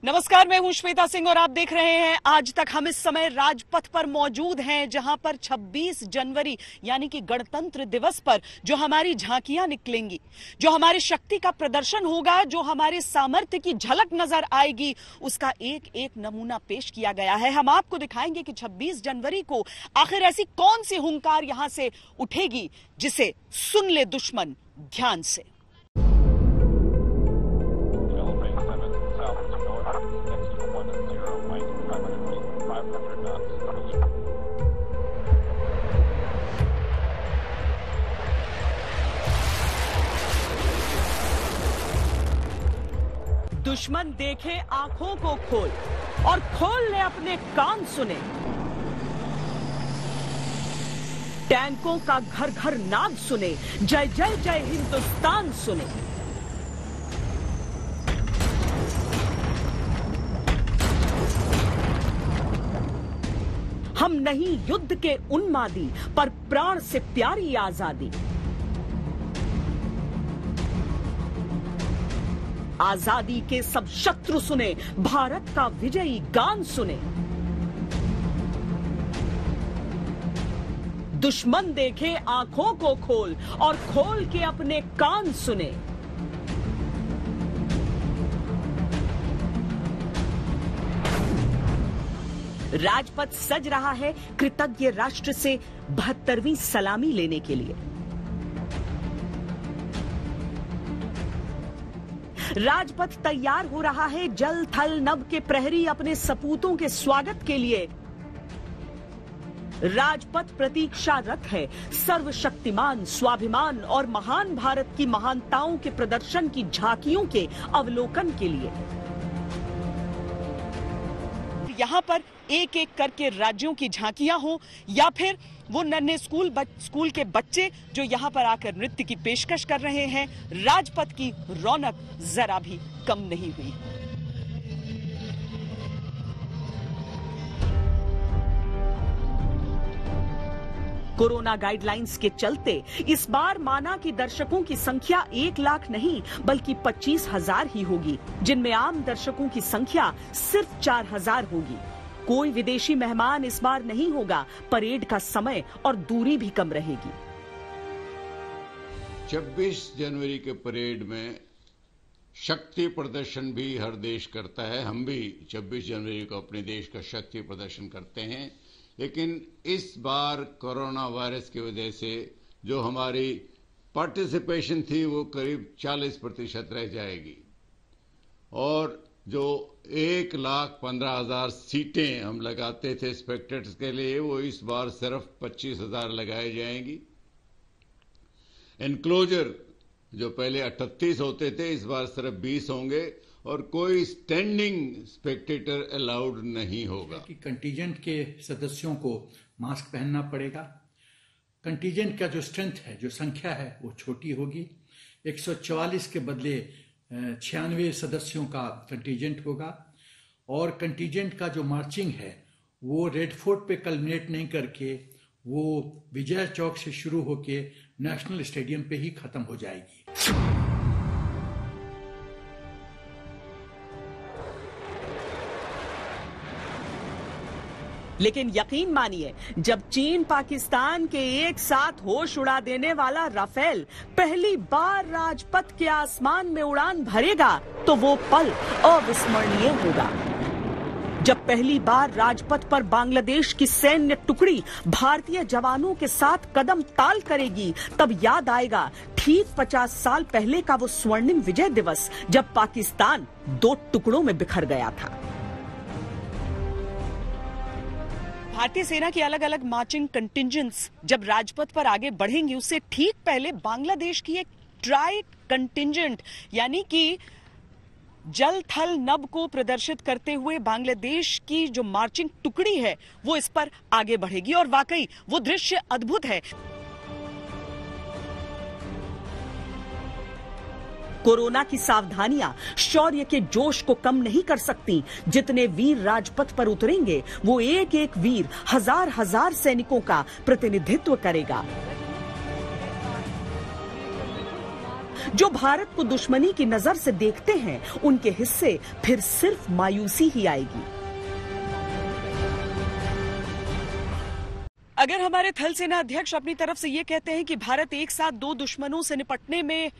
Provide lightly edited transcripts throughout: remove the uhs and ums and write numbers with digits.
नमस्कार, मैं हूं श्वेता सिंह और आप देख रहे हैं आज तक। हम इस समय राजपथ पर मौजूद हैं, जहां पर 26 जनवरी यानी कि गणतंत्र दिवस पर जो हमारी झांकियां निकलेंगी, जो हमारी शक्ति का प्रदर्शन होगा, जो हमारे सामर्थ्य की झलक नजर आएगी, उसका एक एक नमूना पेश किया गया है। हम आपको दिखाएंगे कि 26 जनवरी को आखिर ऐसी कौन सी हुंकार यहां से उठेगी जिसे सुन ले दुश्मन ध्यान से। दुश्मन देखे आंखों को खोल और खोल ले अपने कान सुने। टैंकों का घर घर नाद सुने, जय जय जय हिंदुस्तान सुने। हम नहीं युद्ध के उन्मादी, पर प्राण से प्यारी आजादी। आजादी के सब शत्रु सुने, भारत का विजयी गान सुने। दुश्मन देखे आंखों को खोल और खोल के अपने कान सुने। राजपथ सज रहा है कृतज्ञ राष्ट्र से 72वीं सलामी लेने के लिए। राजपथ तैयार हो रहा है जल थल नभ के प्रहरी अपने सपूतों के स्वागत के लिए। राजपथ प्रतीक्षारत है सर्वशक्तिमान, स्वाभिमान और महान भारत की महानताओं के प्रदर्शन की झांकियों के अवलोकन के लिए। यहां पर एक एक करके राज्यों की झांकियां हो या फिर वो नन्हे स्कूल के बच्चे जो यहां पर आकर नृत्य की पेशकश कर रहे हैं, राजपथ की रौनक जरा भी कम नहीं हुई। कोरोना गाइडलाइंस के चलते इस बार माना कि दर्शकों की संख्या 1 लाख नहीं बल्कि 25,000 ही होगी, जिनमें आम दर्शकों की संख्या सिर्फ 4,000 होगी। कोई विदेशी मेहमान इस बार नहीं होगा। परेड का समय और दूरी भी कम रहेगी। 26 जनवरी के परेड में शक्ति प्रदर्शन भी हर देश करता है। हम भी 26 जनवरी को अपने देश का शक्ति प्रदर्शन करते हैं, लेकिन इस बार कोरोना वायरस की वजह से जो हमारी पार्टिसिपेशन थी वो करीब 40% रह जाएगी और जो 1,15,000 सीटें हम लगाते थे स्पेक्टेटर्स के लिए, वो इस बार सिर्फ 25,000 लगाई जाएंगी। एनक्लोजर जो पहले 38 होते थे, इस बार सिर्फ 20 होंगे और कोई स्टैंडिंग स्पेक्टेटर अलाउड नहीं होगा। कि कंटीजेंट के सदस्यों को मास्क पहनना पड़ेगा। कंटीजेंट का जो स्ट्रेंथ है, जो संख्या है, वो छोटी होगी। 144 के बदले 96 सदस्यों का कंटीजेंट होगा और कंटीजेंट का जो मार्चिंग है वो रेड फोर्ट पे कल्मिनेट नहीं करके वो विजय चौक से शुरू होके नेशनल स्टेडियम पे ही खत्म हो जाएगी। लेकिन यकीन मानिए, जब चीन पाकिस्तान के एक साथ होश उड़ा देने वाला राफेल पहली बार राजपथ के आसमान में उड़ान भरेगा तो वो पल अविस्मरणीय होगा। जब पहली बार राजपथ पर बांग्लादेश की सैन्य टुकड़ी भारतीय जवानों के साथ कदम ताल करेगी, तब याद आएगा ठीक 50 साल पहले का वो स्वर्णिम विजय दिवस जब पाकिस्तान 2 टुकड़ों में बिखर गया था। भारतीय सेना की अलग अलग मार्चिंग कंटिंजेंट्स जब राजपथ पर आगे बढ़ेंगी, उससे ठीक पहले बांग्लादेश की एक ट्राई कंटिंजेंट यानी कि जल थल नभ को प्रदर्शित करते हुए बांग्लादेश की जो मार्चिंग टुकड़ी है वो इस पर आगे बढ़ेगी और वाकई वो दृश्य अद्भुत है। कोरोना की सावधानियां शौर्य के जोश को कम नहीं कर सकती। जितने वीर राजपथ पर उतरेंगे वो एक एक वीर हजार हजार सैनिकों का प्रतिनिधित्व करेगा। जो भारत को दुश्मनी की नजर से देखते हैं, उनके हिस्से फिर सिर्फ मायूसी ही आएगी। अगर हमारे थल सेना अध्यक्ष अपनी तरफ से ये कहते हैं कि भारत एक साथ दो दुश्मनों से निपटने में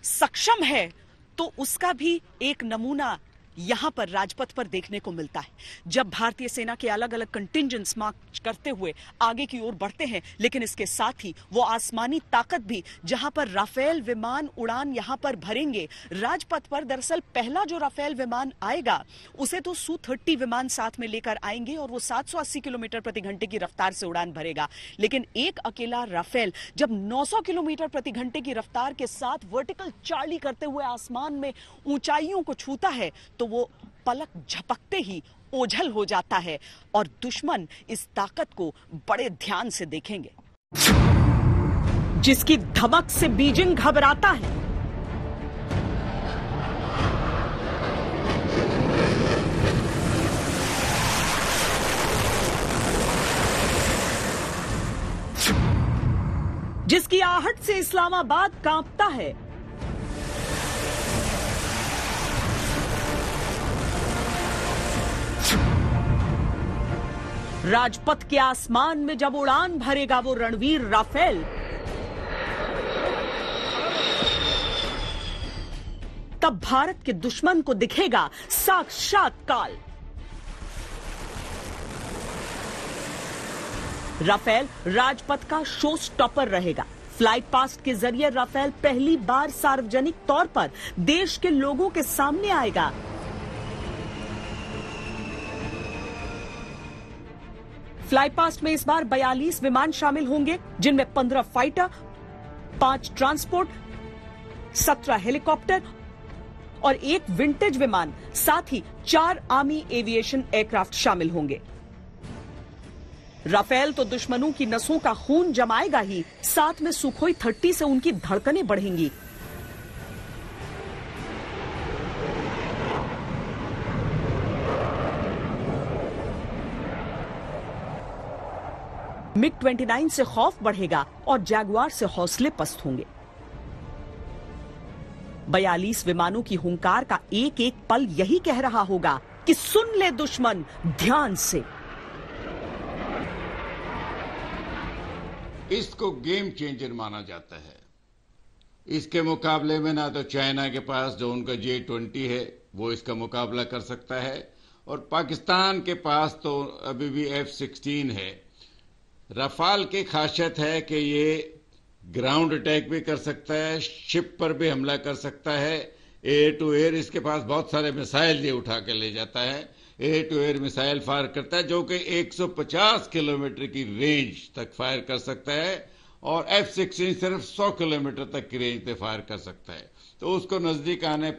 सक्षम है, तो उसका भी एक नमूना यहां पर राजपथ पर देखने को मिलता है, जब भारतीय सेना के अलग अलग कंटिंजेंट्स मार्च करते हुए आगे की ओर बढ़ते हैं। लेकिन इसके साथ ही वो आसमानी ताकत भी, जहां पर राफेल विमान उड़ान यहां पर भरेंगे। राजपथ पर दरअसल पहला जो राफेल विमान आएगा उसे तो Su-30 विमान साथ में लेकर आएंगे और वो 780 किलोमीटर प्रति घंटे की रफ्तार से उड़ान भरेगा। लेकिन एक अकेला राफेल जब 900 किलोमीटर प्रति घंटे की रफ्तार के साथ वर्टिकल चार्ली करते हुए आसमान में ऊंचाइयों को छूता है, तो वो पलक झपकते ही ओझल हो जाता है और दुश्मन इस ताकत को बड़े ध्यान से देखेंगे, जिसकी धमक से बीजिंग घबराता है। जिसकी आहट से इस्लामाबाद कांपता है। राजपथ के आसमान में जब उड़ान भरेगा वो रणवीर राफेल, तब भारत के दुश्मन को दिखेगा साक्षात काल। राफेल राजपथ का शो स्टॉपर रहेगा। फ्लाइट पास्ट के जरिए राफेल पहली बार सार्वजनिक तौर पर देश के लोगों के सामने आएगा। फ्लाई पास्ट में इस बार 42 विमान शामिल होंगे, जिनमें 15 फाइटर, 5 ट्रांसपोर्ट, 17 हेलीकॉप्टर और 1 विंटेज विमान, साथ ही 4 आर्मी एविएशन एयरक्राफ्ट शामिल होंगे। राफेल तो दुश्मनों की नसों का खून जमाएगा ही, साथ में सुखोई 30 से उनकी धड़कनें बढ़ेंगी। MiG-29 से खौफ बढ़ेगा और जैगुआर से हौसले पस्त होंगे। 42 विमानों की हुंकार का एक एक पल यही कह रहा होगा कि सुन ले दुश्मन ध्यान से। इसको गेम चेंजर माना जाता है। इसके मुकाबले में ना तो चाइना के पास जो उनका J-20 है वो इसका मुकाबला कर सकता है, और पाकिस्तान के पास तो अभी भी F-16 है। रफाल की खासियत है कि ये ग्राउंड अटैक भी कर सकता है, शिप पर भी हमला कर सकता है, एयर टू एयर इसके पास बहुत सारे मिसाइल ये उठा के ले जाता है। Air to air missile fire करता है जो कि 150 किलोमीटर की रेंज तक फायर कर सकता है, और F-16 सिर्फ 100 किलोमीटर तक की रेंज पे फायर कर सकता है। तो उसको नजदीक आने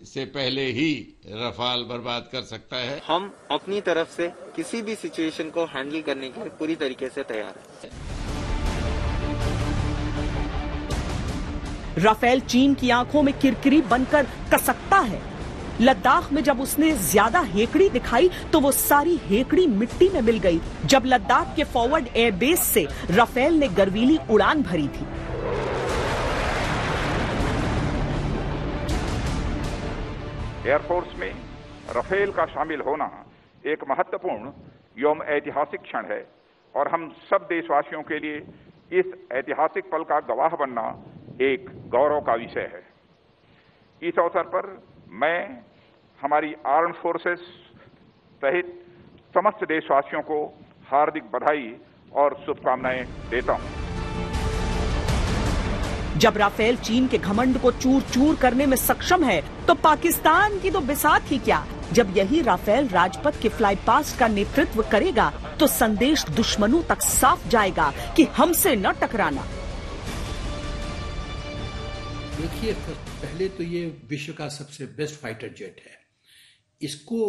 से पहले ही रफाल बर्बाद कर सकता है। हम अपनी तरफ से किसी भी सिचुएशन को हैंडल करने के लिए पूरी तरीके से तैयार हैं। राफेल चीन की आंखों में किरकिरी बनकर कसकता है। लद्दाख में जब उसने ज्यादा हेकड़ी दिखाई तो वो सारी हेकड़ी मिट्टी में मिल गई, जब लद्दाख के फॉरवर्ड एयरबेस से राफेल ने गर्वीली उड़ान भरी थी। एयरफोर्स में राफेल का शामिल होना एक महत्वपूर्ण एवं ऐतिहासिक क्षण है और हम सब देशवासियों के लिए इस ऐतिहासिक पल का गवाह बनना एक गौरव का विषय है। इस अवसर पर मैं हमारी आर्म फोर्सेस सहित समस्त देशवासियों को हार्दिक बधाई और शुभकामनाएं देता हूं। जब राफेल चीन के घमंड को चूर चूर करने में सक्षम है तो पाकिस्तान की तो बिसात ही क्या। जब यही राफेल राजपथ के फ्लाई पास्ट का नेतृत्व करेगा तो संदेश दुश्मनों तक साफ जाएगा कि हमसे न टकराना। देखिए, पहले तो ये विश्व का सबसे बेस्ट फाइटर जेट है। इसको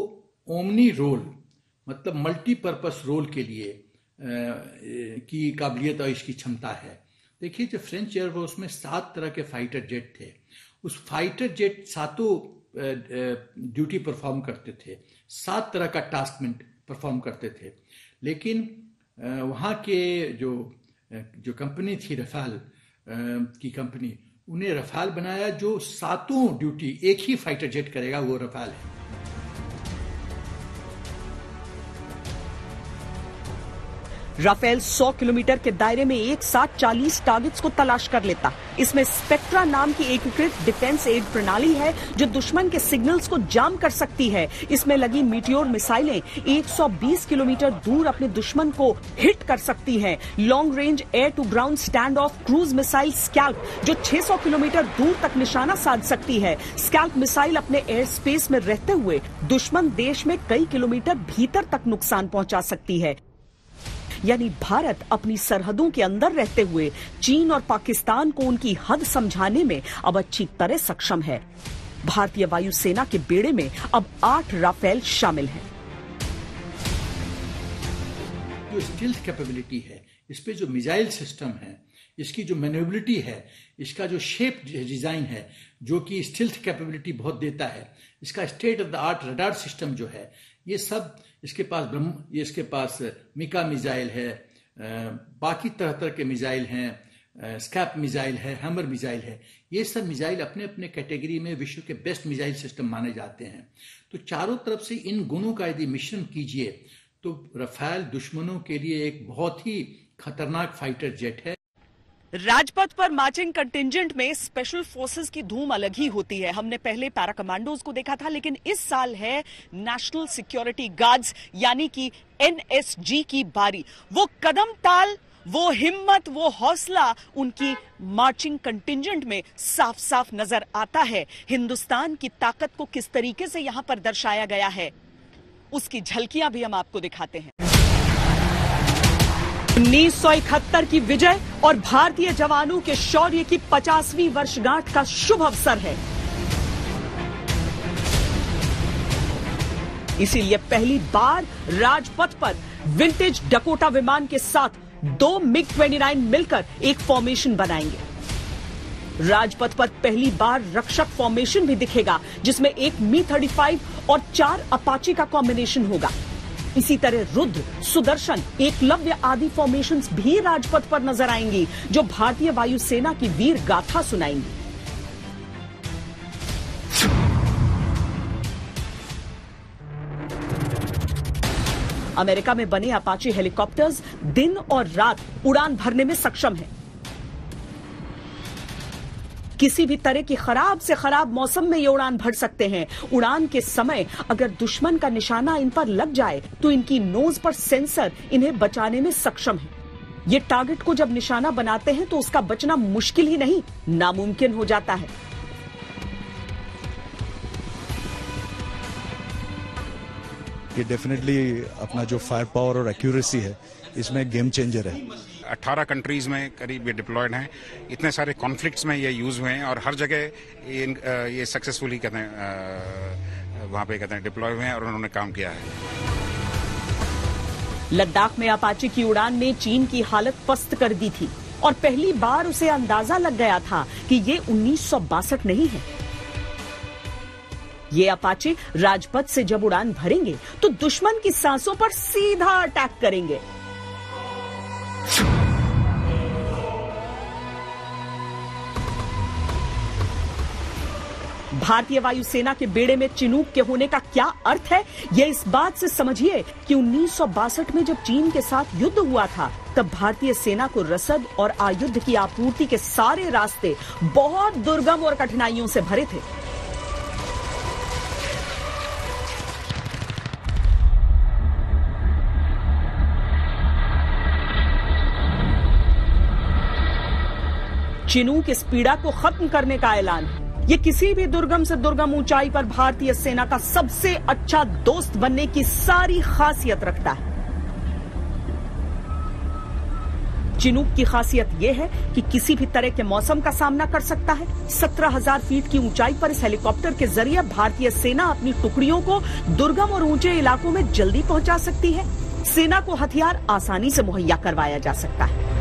ओमनी रोल मतलब मल्टीपर्पस रोल के लिए की काबिलियत और इसकी क्षमता है। देखिए, जो फ्रेंच एयरफोर्स में 7 तरह के फाइटर जेट थे, उस फाइटर जेट सातों ड्यूटी परफॉर्म करते थे, 7 तरह का टास्क परफॉर्म करते थे। लेकिन वहाँ के जो कंपनी थी, रफाल की कंपनी, उन्हें रफाल बनाया जो 7 ड्यूटी एक ही फाइटर जेट करेगा, वो रफाल है। राफेल 100 किलोमीटर के दायरे में एक साथ 40 टारगेट्स को तलाश कर लेता। इसमें स्पेक्ट्रा नाम की एकीकृत डिफेंस एड प्रणाली है जो दुश्मन के सिग्नल्स को जाम कर सकती है। इसमें लगी मीटियोर मिसाइलें 120 किलोमीटर दूर अपने दुश्मन को हिट कर सकती हैं। Long range air to ground stand off cruise missile SCALP जो 600 किलोमीटर दूर तक निशाना साध सकती है। स्कैल्प मिसाइल अपने एयर स्पेस में रहते हुए दुश्मन देश में कई किलोमीटर भीतर तक नुकसान पहुंचा सकती है। यानी भारत अपनी सरहदों के अंदर रहते हुए चीन और पाकिस्तान को उनकी हद समझाने में अब अच्छी तरह सक्षम है। भारतीय वायुसेना के बेड़े में अब 8 राफेल शामिल हैं। जो स्टील्थ कैपेबिलिटी है, इस पे जो मिसाइल सिस्टम है, इसकी जो मैन्यूवरेबिलिटी है, इसका जो शेप डिजाइन है, जो कि स्टील्थ कैपेबिलिटी बहुत देता है, इसका state of the art radar system जो है, ये सब इसके पास मिका मिसाइल है, बाकी तरह के मिसाइल हैं, स्कैप मिसाइल है, हैमर मिसाइल है। ये सब मिसाइल अपने अपने कैटेगरी में विश्व के बेस्ट मिसाइल सिस्टम माने जाते हैं। तो चारों तरफ से इन गुणों का यदि मिश्रण कीजिए तो रफाल दुश्मनों के लिए एक बहुत ही खतरनाक फाइटर जेट है। राजपथ पर मार्चिंग कंटिंजेंट में स्पेशल फोर्सेस की धूम अलग ही होती है। हमने पहले पैरा कमांडोज को देखा था, लेकिन इस साल है नेशनल सिक्योरिटी गार्ड्स यानी कि एनएसजी की बारी। वो कदम ताल, वो हिम्मत, वो हौसला उनकी मार्चिंग कंटिंजेंट में साफ साफ नजर आता है। हिंदुस्तान की ताकत को किस तरीके से यहां पर दर्शाया गया है, उसकी झलकियां भी हम आपको दिखाते हैं। 1971 की विजय और भारतीय जवानों के शौर्य की 50वीं वर्षगांठ का शुभ अवसर है। इसीलिए पहली बार राजपथ पर विंटेज डकोटा विमान के साथ 2 MiG-29 मिलकर एक फॉर्मेशन बनाएंगे। राजपथ पर पहली बार रक्षक फॉर्मेशन भी दिखेगा जिसमें एक Mi-35 और 4 अपाचे का कॉम्बिनेशन होगा। इसी तरह रुद्र, सुदर्शन, एकलव्य आदि फॉर्मेशंस भी राजपथ पर नजर आएंगी जो भारतीय वायुसेना की वीर गाथा सुनाएंगी। अमेरिका में बने अपाचे हेलीकॉप्टर्स दिन और रात उड़ान भरने में सक्षम हैं। किसी भी तरह की खराब से खराब मौसम में ये उड़ान भर सकते हैं। उड़ान के समय अगर दुश्मन का निशाना इन पर लग जाए तो इनकी नोज पर सेंसर इन्हें बचाने में सक्षम है। ये टारगेट को जब निशाना बनाते हैं तो उसका बचना मुश्किल ही नहीं, नामुमकिन हो जाता है। ये डेफिनेटली अपना जो फायर पावर और एक्यूरेसी है इसमें गेम चेंजर है। 18 कंट्रीज में करीब ये डिप्लॉयड हैं। इतने सारे कॉन्फ्लिक्ट्स में ये यूज हुए हैं और हर जगह ये सक्सेसफुली कहते हैं वहां पे कहते हैं डिप्लॉय हुए हैं और उन्होंने काम किया है। लद्दाख में अपाचे की उड़ान ने चीन की हालत पस्त कर दी थी और पहली बार उसे अंदाजा लग गया था कि ये 1962 नहीं है। ये अपाचे राजपथ से जब उड़ान भरेंगे तो दुश्मन की सांसों पर सीधा अटैक करेंगे। भारतीय वायुसेना के बेड़े में चिनूक के होने का क्या अर्थ है, यह इस बात से समझिए कि 1962 में जब चीन के साथ युद्ध हुआ था तब भारतीय सेना को रसद और आयुध की आपूर्ति के सारे रास्ते बहुत दुर्गम और कठिनाइयों से भरे थे। चिनूक इस पीड़ा को खत्म करने का ऐलान है। ये किसी भी दुर्गम से दुर्गम ऊंचाई पर भारतीय सेना का सबसे अच्छा दोस्त बनने की सारी खासियत रखता है। चिनूक की खासियत यह है कि किसी भी तरह के मौसम का सामना कर सकता है। 17,000 फीट की ऊंचाई पर इस हेलीकॉप्टर के जरिए भारतीय सेना अपनी टुकड़ियों को दुर्गम और ऊंचे इलाकों में जल्दी पहुंचा सकती है। सेना को हथियार आसानी से मुहैया करवाया जा सकता है।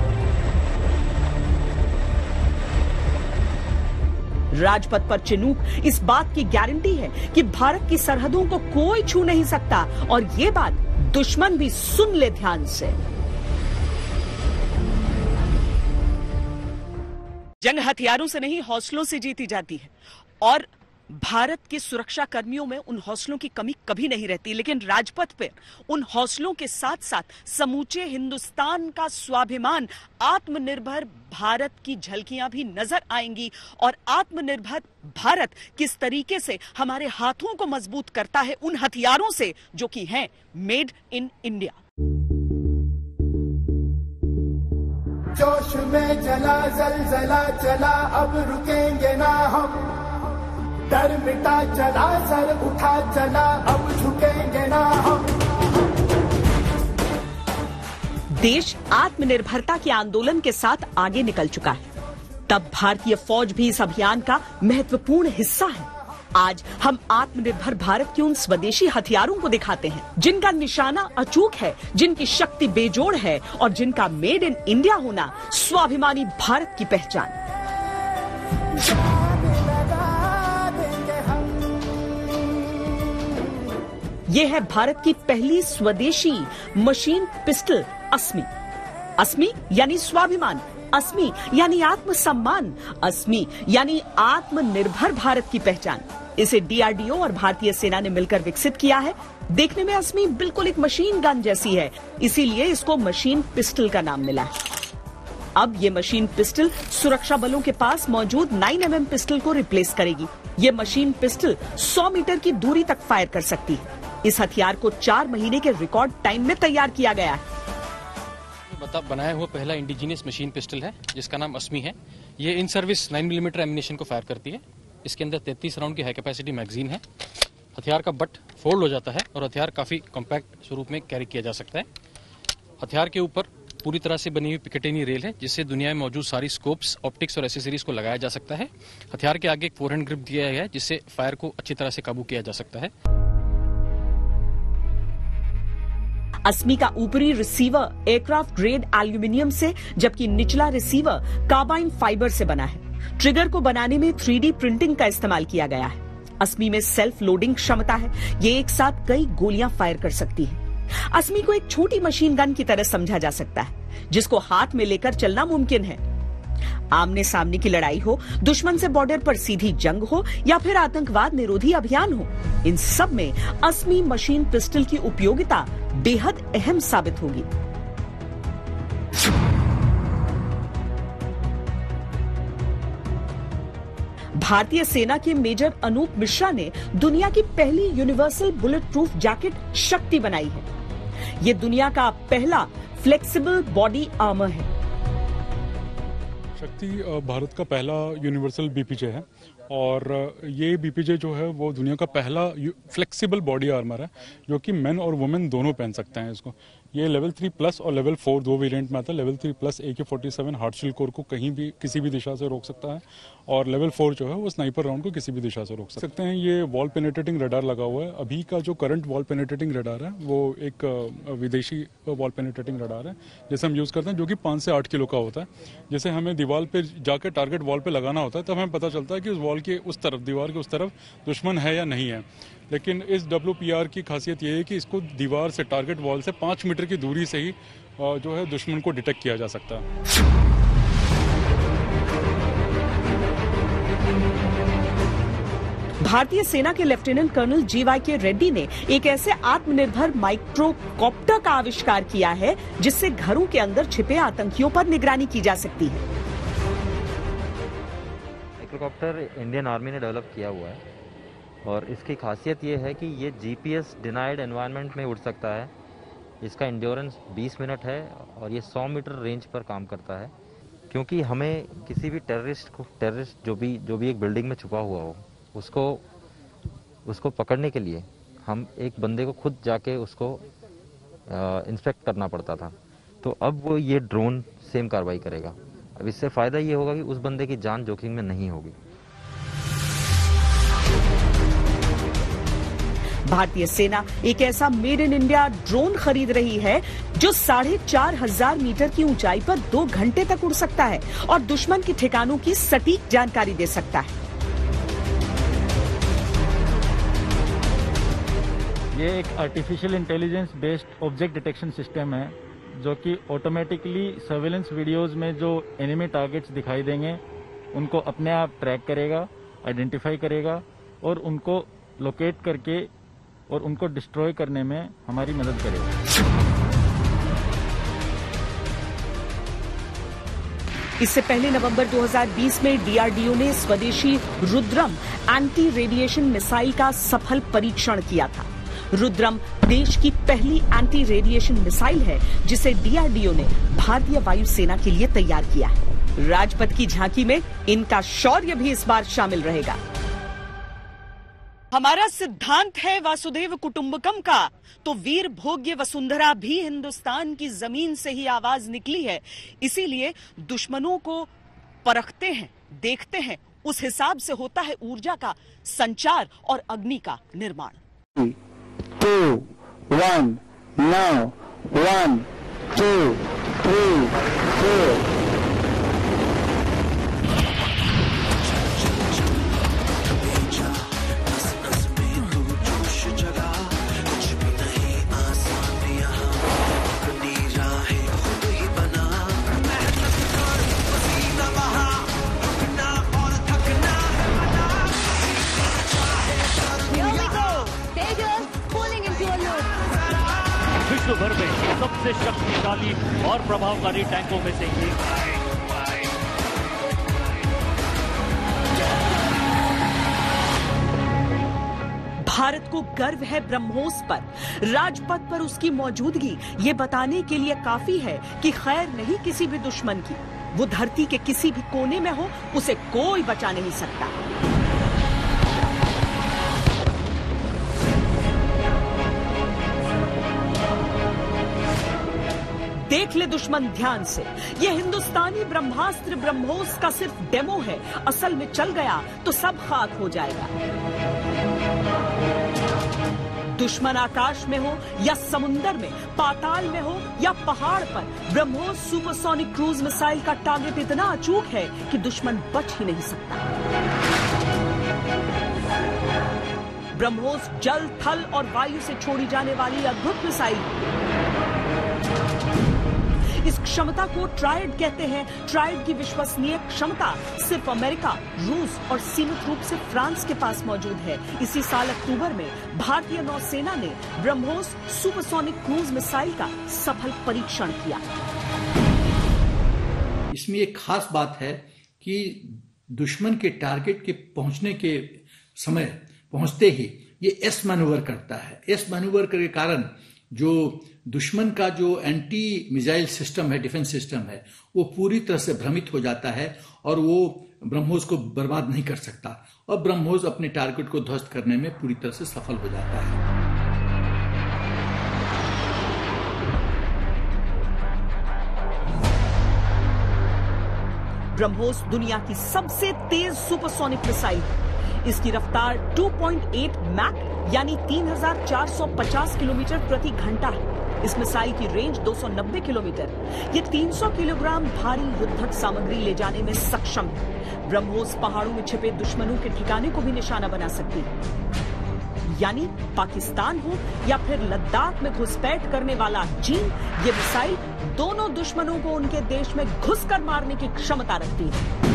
राजपथ पर चिनूक इस बात की गारंटी है कि भारत की सरहदों को कोई छू नहीं सकता और ये बात दुश्मन भी सुन ले ध्यान से। जंग हथियारों से नहीं, हौसलों से जीती जाती है और भारत के सुरक्षा कर्मियों में उन हौसलों की कमी कभी नहीं रहती। लेकिन राजपथ पर उन हौसलों के साथ साथ समूचे हिंदुस्तान का स्वाभिमान, आत्मनिर्भर भारत की झलकियां भी नजर आएंगी। और आत्मनिर्भर भारत किस तरीके से हमारे हाथों को मजबूत करता है उन हथियारों से जो कि हैं मेड इन इंडिया। जोश में जला जलजला चला, अब रुकेंगे ना हम। डर मिटा चला, सर उठा चला, अब झुकेंगे ना हम। देश आत्मनिर्भरता के आंदोलन के साथ आगे निकल चुका है। तब भारतीय फौज भी इस अभियान का महत्वपूर्ण हिस्सा है। आज हम आत्मनिर्भर भारत के उन स्वदेशी हथियारों को दिखाते हैं जिनका निशाना अचूक है, जिनकी शक्ति बेजोड़ है और जिनका मेड इन इंडिया होना स्वाभिमानी भारत की पहचान। यह है भारत की पहली स्वदेशी मशीन पिस्टल अस्मी। अस्मी यानी स्वाभिमान, अस्मी यानी आत्मसम्मान, अस्मी यानी आत्मनिर्भर भारत की पहचान। इसे डीआरडीओ और भारतीय सेना ने मिलकर विकसित किया है। देखने में अस्मी बिल्कुल एक मशीन गन जैसी है, इसीलिए इसको मशीन पिस्टल का नाम मिला है। अब ये मशीन पिस्टल सुरक्षा बलों के पास मौजूद 9mm पिस्टल को रिप्लेस करेगी। ये मशीन पिस्टल 100 मीटर की दूरी तक फायर कर सकती है। इस हथियार को 4 महीने के रिकॉर्ड टाइम में तैयार किया गया है। बनाया हुआ पहला इंडिजिनियस मशीन पिस्टल है जिसका नाम अस्मी है। ये इन सर्विस 9mm एमिनेशन को फायर करती है। इसके अंदर 33 राउंड की हाई कैपेसिटी मैगजीन है। हथियार का बट फोल्ड हो जाता है और हथियार काफी कॉम्पैक्ट स्वरूप में कैरी किया जा सकता है। हथियार के ऊपर पूरी तरह से बनी हुई पिकेटिनी रेल है जिससे दुनिया में मौजूद सारी स्कोप्स, ऑप्टिक्स और एसेसरीज को लगाया जा सकता है। हथियार के आगे एक फोरहैंड ग्रिप दिया गया है जिससे फायर को अच्छी तरह से काबू किया जा सकता है। अस्मी का ऊपरी रिसीवर एयरक्राफ्ट ग्रेड एल्यूमिनियम से, जबकि निचला रिसीवर कार्बाइन फाइबर से बना है। ट्रिगर को बनाने में 3D प्रिंटिंग का इस्तेमाल किया गया है। अस्मी में सेल्फ लोडिंग क्षमता है, ये एक साथ कई गोलियां फायर कर सकती है। अस्मी को एक छोटी मशीन गन की तरह समझा जा सकता है जिसको हाथ में लेकर चलना मुमकिन है। आमने सामने की लड़ाई हो, दुश्मन से बॉर्डर पर सीधी जंग हो या फिर आतंकवाद निरोधी अभियान हो, इन सब में अस्मी मशीन पिस्टल की उपयोगिता बेहद अहम साबित होगी। भारतीय सेना के मेजर अनूप मिश्रा ने दुनिया की पहली यूनिवर्सल बुलेट प्रूफ जैकेट शक्ति बनाई है। ये दुनिया का पहला फ्लेक्सिबल बॉडी आर्मर है। शक्ति भारत का पहला यूनिवर्सल बीपीजे है और ये बीपीजे जो है वो दुनिया का पहला फ्लेक्सिबल बॉडी आर्मर है जो कि मेन और वुमेन दोनों पहन सकते हैं इसको। ये लेवल 3+ और लेवल 4 दो वेरिएंट में आता है। लेवल 3+ AK-47 हार्डशील्ड कोर को कहीं भी किसी भी दिशा से रोक सकता है और लेवल 4 जो है वो स्नाइपर राउंड को किसी भी दिशा से रोक सकते हैं। ये वॉल पेनिट्रेटिंग रडार लगा हुआ है। अभी का जो करंट वॉल पेनिट्रेटिंग रडार है वो एक विदेशी वॉल पेनिट्रेटिंग रडार है जैसे हम यूज़ करते हैं, जो कि 5 से 8 किलो का होता है। जैसे हमें दीवार पर जाकर टारगेट वॉल पर लगाना होता है तब हमें पता चलता है कि उस वॉल के उस तरफ, दीवार के उस तरफ दुश्मन है या नहीं है। लेकिन इस WPR की खासियत ये है कि इसको दीवार से, टारगेट वॉल से 5 मीटर की दूरी से ही जो है दुश्मन को डिटेक्ट किया जा सकता है। भारतीय सेना के लेफ्टिनेंट कर्नल GYK रेड्डी ने एक ऐसे आत्मनिर्भर माइक्रोकॉप्टर का आविष्कार किया है जिससे घरों के अंदर छिपे आतंकियों पर निगरानी की जा सकती है। माइक्रोकॉप्टर इंडियन आर्मी ने डेवलप किया हुआ है और इसकी खासियत ये है कि ये GPS डिनाइड एनवायरनमेंट में उड़ सकता है। इसका इंड्योरेंस 20 मिनट है और ये 100 मीटर रेंज पर काम करता है। क्योंकि हमें किसी भी टेररिस्ट जो भी एक बिल्डिंग में छुपा हुआ हो उसको पकड़ने के लिए हम एक बंदे को खुद जाके उसको इंस्पेक्ट करना पड़ता था। तो अब वो ये ड्रोन सेम कार्रवाई करेगा। अब इससे फ़ायदा ये होगा कि उस बंदे की जान जोखिम में नहीं होगी। भारतीय सेना एक ऐसा मेड इन इंडिया ड्रोन खरीद रही है जो 4,500 मीटर की ऊंचाई पर 2 घंटे तक उड़ सकता है और दुश्मन के ठिकानों की सटीक जानकारी दे सकता है। ये एक artificial intelligence based object detection system है जो कि ऑटोमेटिकली सर्वेलेंस वीडियोस में जो एनिमी टारगेट्स दिखाई देंगे उनको अपने आप ट्रैक करेगा, आइडेंटिफाई करेगा और उनको लोकेट करके और उनको डिस्ट्रॉय करने में हमारी मदद करेगा। इससे पहले नवंबर 2020 में डीआरडीओ ने स्वदेशी रुद्रम एंटी रेडिएशन मिसाइल का सफल परीक्षण किया था। रुद्रम देश की पहली एंटी रेडिएशन मिसाइल है जिसे डीआरडीओ ने भारतीय वायुसेना के लिए तैयार किया है। राजपथ की झांकी में इनका शौर्य भी इस बार शामिल रहेगा। हमारा सिद्धांत है वासुदेव कुटुंबकम का, तो वीर भोग्य वसुंधरा भी हिंदुस्तान की जमीन से ही आवाज निकली है। इसीलिए दुश्मनों को परखते हैं, देखते हैं, उस हिसाब से होता है ऊर्जा का संचार और अग्नि का निर्माण। 2, 1, now, 1, 2, 3, 4. विश्व भर में सबसे शक्तिशाली और प्रभावकारी टैंकों में से एक। भारत को गर्व है ब्रह्मोस पर। राजपथ पर उसकी मौजूदगी ये बताने के लिए काफी है कि खैर नहीं किसी भी दुश्मन की। वो धरती के किसी भी कोने में हो, उसे कोई बचा नहीं सकता। देख ले दुश्मन ध्यान से, ये हिंदुस्तानी ब्रह्मास्त्र ब्रह्मोस का सिर्फ डेमो है। असल में चल गया तो सब खाक हो जाएगा। दुश्मन आकाश में हो या समुंदर में, पाताल में हो या पहाड़ पर, ब्रह्मोस सुपरसोनिक क्रूज मिसाइल का टारगेट इतना अचूक है कि दुश्मन बच ही नहीं सकता। ब्रह्मोस जल, थल और वायु से छोड़ी जाने वाली अद्भुत मिसाइल। इस क्षमता को ट्राइड कहते हैं। ट्राइड की विश्वसनीय क्षमता सिर्फ अमेरिका, रूस और सीमित रूप से फ्रांस के पास मौजूद है। इसी साल अक्टूबर में भारतीय नौसेना ने ब्रह्मोस सुपरसोनिक क्रूज मिसाइल का सफल परीक्षण किया। इसमें एक खास बात है कि दुश्मन के टारगेट के पहुंचने के समय पहुंचते ही ये एस मैनूवर करता है। एस मैनूवर के कारण जो दुश्मन का जो एंटी मिसाइल सिस्टम है, डिफेंस सिस्टम है, वो पूरी तरह से भ्रमित हो जाता है और वो ब्रह्मोस को बर्बाद नहीं कर सकता और ब्रह्मोस अपने टारगेट को ध्वस्त करने में पूरी तरह से सफल हो जाता है। ब्रह्मोस दुनिया की सबसे तेज सुपरसोनिक मिसाइल है। इसकी रफ्तार 2.8 मैक यानी 3450 किलोमीटर प्रति घंटा है। इस मिसाइल की रेंज 290 किलोमीटर। ये 300 किलोग्राम भारी युद्धक सामग्री ले जाने में सक्षम है। ब्रह्मोस पहाड़ों में छिपे दुश्मनों के ठिकाने को भी निशाना बना सकती है। यानी पाकिस्तान हो या फिर लद्दाख में घुसपैठ करने वाला चीन, ये मिसाइल दोनों दुश्मनों को उनके देश में घुसकर मारने की क्षमता रखती है।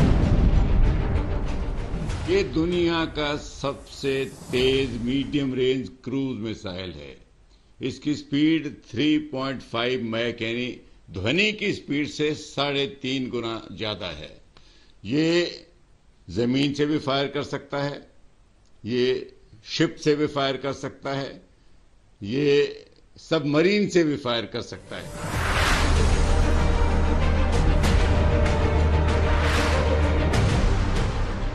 ये दुनिया का सबसे तेज मीडियम रेंज क्रूज मिसाइल है। इसकी स्पीड 3.5 मैक यानी ध्वनि की स्पीड से 3.5 गुना ज्यादा है। ये जमीन से भी फायर कर सकता है, ये शिप से भी फायर कर सकता है, ये सबमरीन से भी फायर कर सकता है।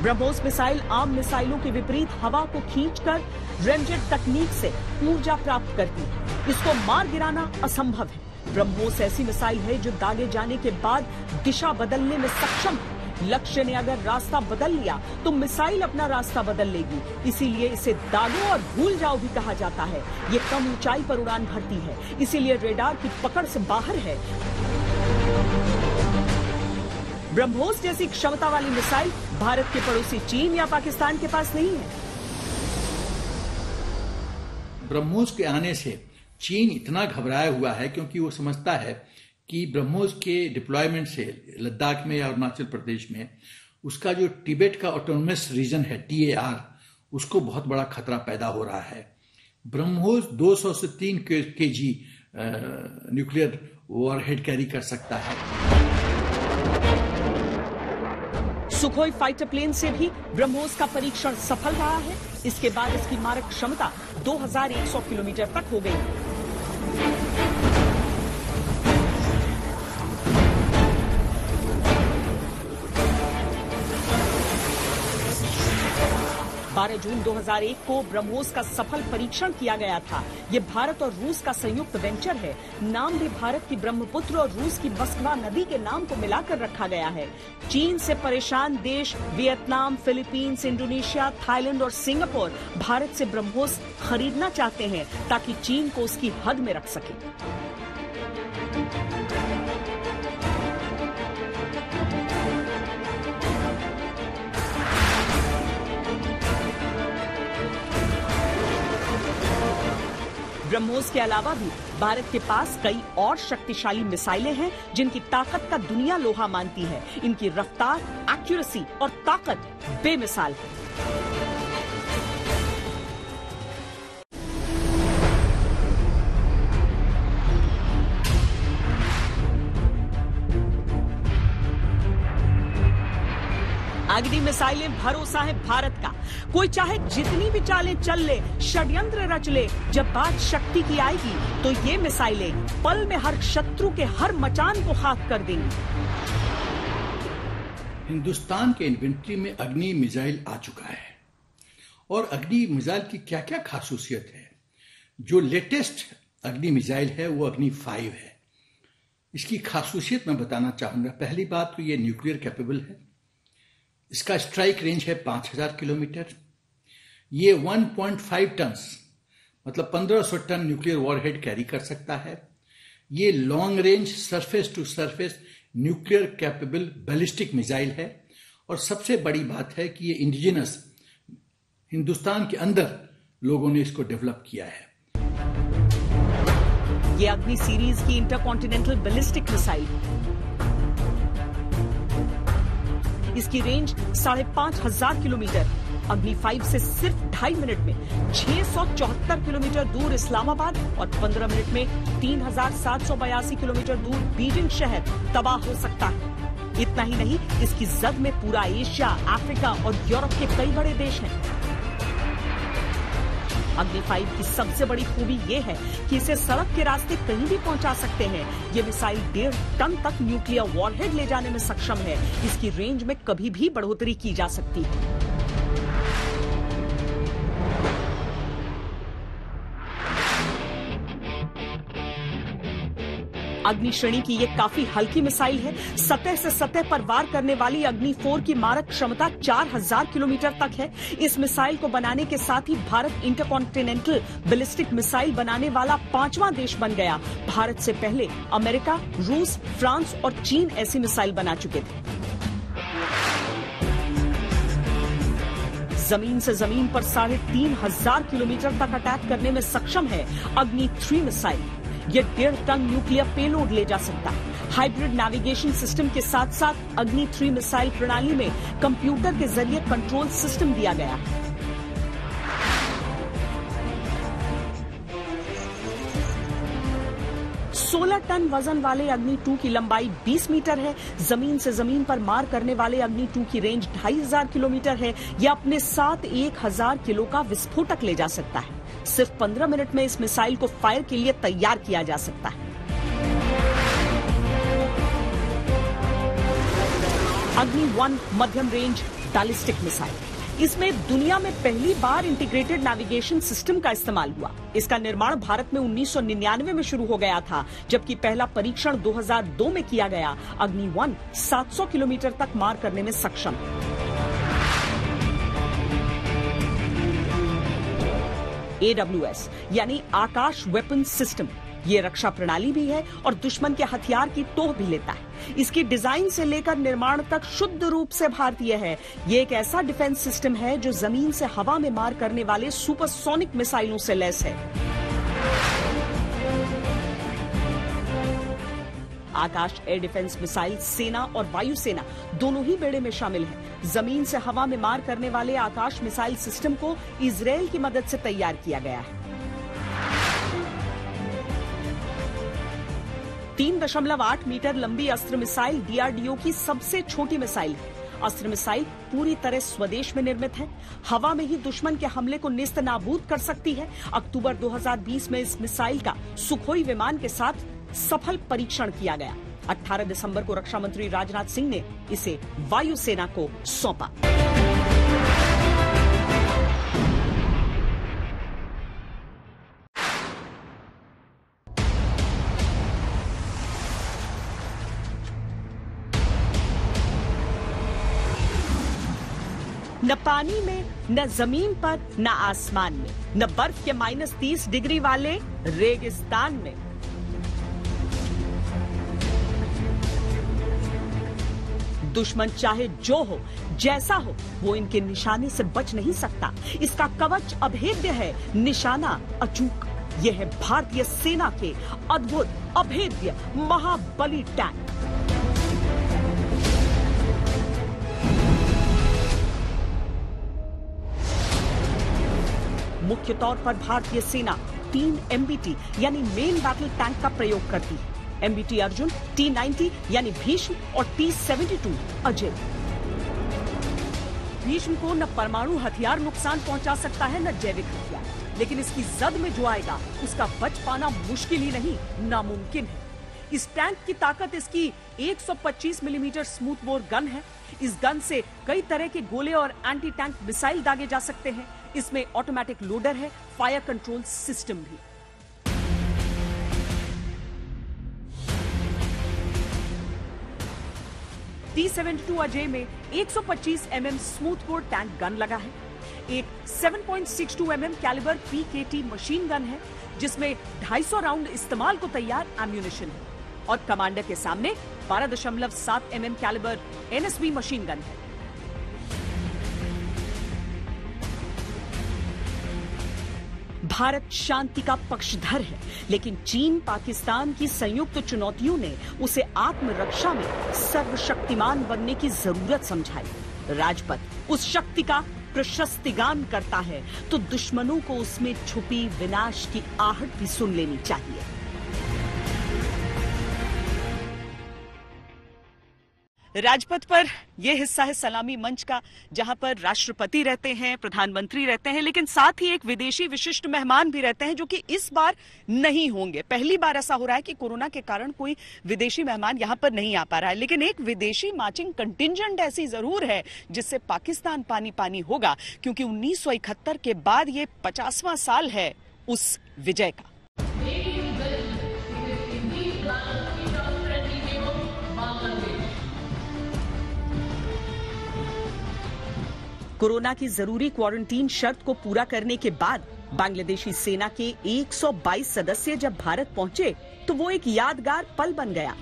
ब्रह्मोस मिसाइल आम मिसाइलों के विपरीत हवा को खींचकर रेंजेड तकनीक से ऊर्जा प्राप्त करती है। इसको मार गिराना असंभव है। ब्रह्मोस ऐसी मिसाइल है जो दागे जाने के बाद दिशा बदलने में सक्षम है। लक्ष्य ने अगर रास्ता बदल लिया तो मिसाइल अपना रास्ता बदल लेगी। इसीलिए इसे दागो और भूल जाओ भी कहा जाता है। ये कम ऊंचाई पर उड़ान भरती है, इसीलिए रेडार की पकड़ से बाहर है। ब्रह्मोस जैसी क्षमता वाली मिसाइल भारत के पड़ोसी चीन या पाकिस्तान के पास नहीं है। ब्रह्मोस के आने से चीन इतना घबराया हुआ है क्योंकि वो समझता है कि ब्रह्मोस के डिप्लॉयमेंट से लद्दाख में या अरुणाचल प्रदेश में उसका जो तिब्बत का ऑटोनोमस रीजन है TAR, उसको बहुत बड़ा खतरा पैदा हो रहा है। ब्रह्मोस 200 से 3 kg न्यूक्लियर वॉरहेड कैरी कर सकता है। सुखोई फाइटर प्लेन से भी ब्रह्मोस का परीक्षण सफल रहा है। इसके बाद इसकी मारक क्षमता 2100 किलोमीटर तक हो गई। 12 जून 2001 को ब्रह्मोस का सफल परीक्षण किया गया था। ये भारत और रूस का संयुक्त वेंचर है। नाम भी भारत की ब्रह्मपुत्र और रूस की मस्कवा नदी के नाम को मिलाकर रखा गया है। चीन से परेशान देश वियतनाम, फिलीपींस, इंडोनेशिया, थाईलैंड और सिंगापुर भारत से ब्रह्मोस खरीदना चाहते हैं ताकि चीन को उसकी हद में रख सके। ब्रह्मोस के अलावा भी भारत के पास कई और शक्तिशाली मिसाइलें हैं जिनकी ताकत का दुनिया लोहा मानती है। इनकी रफ्तार, एक्यूरेसी और ताकत बेमिसाल है। अग्नि मिसाइलें भरोसा है भारत का। कोई चाहे जितनी भी चालें चल ले, षड्यंत्र रच ले, जब बात शक्ति की आएगी तो ये मिसाइलें पल में हर शत्रु के हर मचान को खाक कर देंगी। हिंदुस्तान के इन्वेंट्री में अग्नि मिसाइल आ चुका है। और अग्नि मिसाइल की क्या क्या खासूसियत है? जो लेटेस्ट अग्नि मिसाइल है वो अग्नि 5 है। इसकी खासूसियत मैं बताना चाहूंगा। पहली बात तो ये न्यूक्लियर कैपेबल है। इसका स्ट्राइक रेंज है 5000 किलोमीटर। ये 1.5 टन मतलब 1500 टन न्यूक्लियर वॉरहेड कैरी कर सकता है। ये long range surface to surface nuclear capable ballistic missile है। और सबसे बड़ी बात है कि ये इंडिजिनस हिंदुस्तान के अंदर लोगों ने इसको डेवलप किया है। ये अग्नि सीरीज की इंटरकॉन्टिनेंटल बैलिस्टिक मिसाइल, इसकी रेंज 5500 किलोमीटर। अग्नि 5 से सिर्फ 2.5 मिनट में 674 किलोमीटर दूर इस्लामाबाद और 15 मिनट में 3782 किलोमीटर दूर बीजिंग शहर तबाह हो सकता है। इतना ही नहीं, इसकी जद में पूरा एशिया, अफ्रीका और यूरोप के कई बड़े देश हैं। अग्नि 5 की सबसे बड़ी खूबी यह है कि इसे सड़क के रास्ते कहीं भी पहुंचा सकते हैं। ये मिसाइल 1.5 टन तक न्यूक्लियर वॉरहेड ले जाने में सक्षम है। इसकी रेंज में कभी भी बढ़ोतरी की जा सकती है। अग्नि श्रेणी की ये काफी हल्की मिसाइल है। सतह से सतह पर वार करने वाली अग्नि 4 की मारक क्षमता 4000 किलोमीटर तक है। इस मिसाइल को बनाने के साथ ही भारत इंटरकॉन्टिनेंटल बैलिस्टिक मिसाइल बनाने वाला 5वां देश बन गया। भारत से पहले अमेरिका, रूस, फ्रांस और चीन ऐसी मिसाइल बना चुके थे। जमीन से जमीन पर 3500 किलोमीटर तक अटैक करने में सक्षम है अग्नि 3 मिसाइल। ये 1.5 टन न्यूक्लियर पेलोड ले जा सकता है। हाइब्रिड नेविगेशन सिस्टम के साथ साथ अग्नि 3 मिसाइल प्रणाली में कंप्यूटर के जरिए कंट्रोल सिस्टम दिया गया है। सोलह टन वजन वाले अग्नि 2 की लंबाई 20 मीटर है। जमीन से जमीन पर मार करने वाले अग्नि 2 की रेंज 2500 किलोमीटर है। यह अपने साथ 1000 किलो का विस्फोटक ले जा सकता है। सिर्फ 15 मिनट में इस मिसाइल को फायर के लिए तैयार किया जा सकता है। अग्नि 1 मध्यम रेंज बैलिस्टिक मिसाइल, इसमें दुनिया में पहली बार इंटीग्रेटेड नेविगेशन सिस्टम का इस्तेमाल हुआ। इसका निर्माण भारत में 1999 में शुरू हो गया था, जबकि पहला परीक्षण 2002 में किया गया। अग्नि 1 700 किलोमीटर तक मार करने में सक्षम है। AWS यानी आकाश वेपन सिस्टम, ये रक्षा प्रणाली भी है और दुश्मन के हथियार की टोह भी लेता है। इसकी डिजाइन से लेकर निर्माण तक शुद्ध रूप से भारतीय है। ये एक ऐसा डिफेंस सिस्टम है जो जमीन से हवा में मार करने वाले सुपरसोनिक मिसाइलों से लैस है। आकाश एयर डिफेंस मिसाइल सेना और वायुसेना दोनों ही बेड़े में शामिल है। जमीन से हवा में मार करने वाले आकाश मिसाइल सिस्टम को इजरायल की मदद से तैयार किया गया है। 3.8 मीटर लंबी अस्त्र मिसाइल डीआरडीओ की सबसे छोटी मिसाइल है। अस्त्र मिसाइल पूरी तरह स्वदेश में निर्मित है। हवा में ही दुश्मन के हमले को नेस्त नाबूद कर सकती है। अक्टूबर 2020 में इस मिसाइल का सुखोई विमान के साथ सफल परीक्षण किया गया। 18 दिसंबर को रक्षा मंत्री राजनाथ सिंह ने इसे वायुसेना को सौंपा। न पानी में, न जमीन पर, न आसमान में, न बर्फ के -30 डिग्री वाले रेगिस्तान में। दुश्मन चाहे जो हो, जैसा हो, वो इनके निशाने से बच नहीं सकता। इसका कवच अभेद्य है, निशाना अचूक। यह है भारतीय सेना के अद्भुत, अभेद्य, महाबली टैंक। मुख्य तौर पर भारतीय सेना 3 MBT यानी मेन बैटल टैंक का प्रयोग करती है। MBT अर्जुन, T-90 यानी भीष्म और T-72 अजय। भीष्म को न परमाणु हथियार नुकसान पहुंचा सकता है, न जैविक हथियार, लेकिन इसकी जद में जो आएगा उसका बच पाना मुश्किल ही नहीं, नामुमकिन है। इस टैंक की ताकत इसकी 125 मिलीमीटर स्मूथ बोर गन है। इस गन से कई तरह के गोले और एंटी टैंक मिसाइल दागे जा सकते हैं। इसमें ऑटोमेटिक लोडर है, फायर कंट्रोल सिस्टम भी। T-72 अजय में 125 mm smooth bore tank gun लगा है। एक 7.62 mm calibre PKT machine gun है, जिसमें 250 राउंड इस्तेमाल को तैयार एम्यूनिशन है। और कमांडर के सामने 12.7 mm calibre NSB machine gun है। भारत शांति का पक्षधर है, लेकिन चीन पाकिस्तान की संयुक्त चुनौतियों ने उसे आत्मरक्षा में सर्वशक्तिमान बनने की जरूरत समझाई। राजपथ उस शक्ति का प्रशस्तिगान करता है, तो दुश्मनों को उसमें छुपी विनाश की आहट भी सुन लेनी चाहिए। राजपथ पर यह हिस्सा है सलामी मंच का, जहां पर राष्ट्रपति रहते हैं, प्रधानमंत्री रहते हैं, लेकिन साथ ही एक विदेशी विशिष्ट मेहमान भी रहते हैं, जो कि इस बार नहीं होंगे। पहली बार ऐसा हो रहा है कि कोरोना के कारण कोई विदेशी मेहमान यहां पर नहीं आ पा रहा है, लेकिन एक विदेशी मार्चिंग कंटिंजेंट ऐसी जरूर है जिससे पाकिस्तान पानी पानी होगा, क्योंकि 1971 के बाद ये 50वां साल है उस विजय का। कोरोना की जरूरी क्वारंटीन शर्त को पूरा करने के बाद बांग्लादेशी सेना के 122 सदस्य जब भारत पहुंचे, तो वो एक यादगार पल बन गया।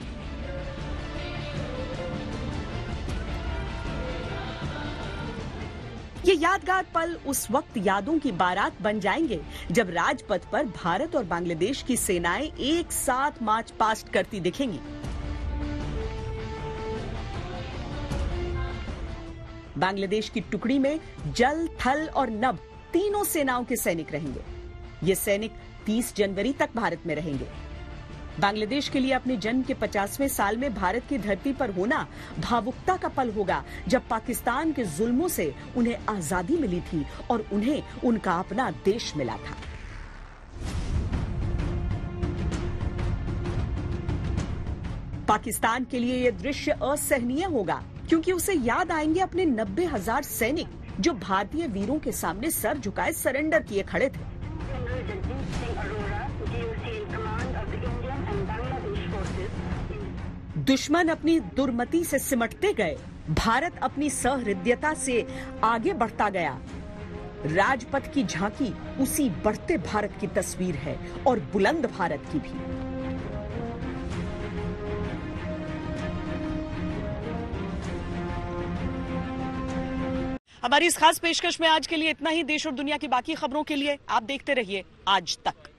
ये यादगार पल उस वक्त यादों की बारात बन जाएंगे जब राजपथ पर भारत और बांग्लादेश की सेनाएं एक साथ मार्च पास्ट करती दिखेंगी। बांग्लादेश की टुकड़ी में जल, थल और नभ तीनों सेनाओं के सैनिक रहेंगे। ये सैनिक 30 जनवरी तक भारत में रहेंगे। बांग्लादेश के लिए अपने जन्म के 50वें साल में भारत की धरती पर होना भावुकता का पल होगा, जब पाकिस्तान के जुल्मों से उन्हें आजादी मिली थी और उन्हें उनका अपना देश मिला था। पाकिस्तान के लिए यह दृश्य असहनीय होगा, क्योंकि उसे याद आएंगे अपने 90,000 सैनिक जो भारतीय वीरों के सामने सर झुकाए सरेंडर किए खड़े थे। दुश्मन अपनी दुर्मति से सिमटते गए, भारत अपनी सहृदयता से आगे बढ़ता गया। राजपथ की झांकी उसी बढ़ते भारत की तस्वीर है, और बुलंद भारत की भी। हमारी इस खास पेशकश में आज के लिए इतना ही। देश और दुनिया की बाकी खबरों के लिए आप देखते रहिए आज तक।